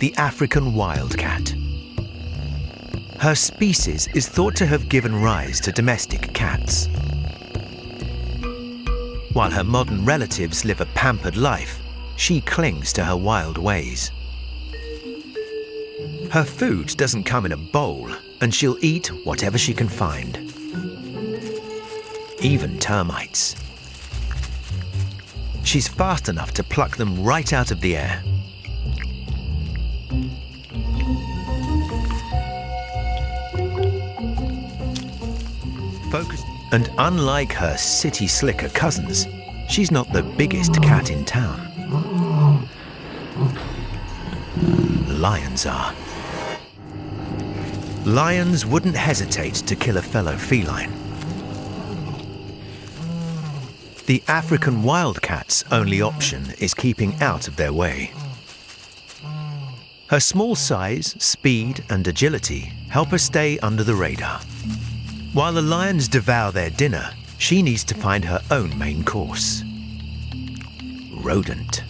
the African wildcat. Her species is thought to have given rise to domestic cats. While her modern relatives live a pampered life, she clings to her wild ways. Her food doesn't come in a bowl, and she'll eat whatever she can find. Even termites. She's fast enough to pluck them right out of the air. Focused, and unlike her city slicker cousins, she's not the biggest cat in town. Lions are. Lions wouldn't hesitate to kill a fellow feline. The African wildcat's only option is keeping out of their way. Her small size, speed, and agility help her stay under the radar. While the lions devour their dinner, she needs to find her own main course. Rodent.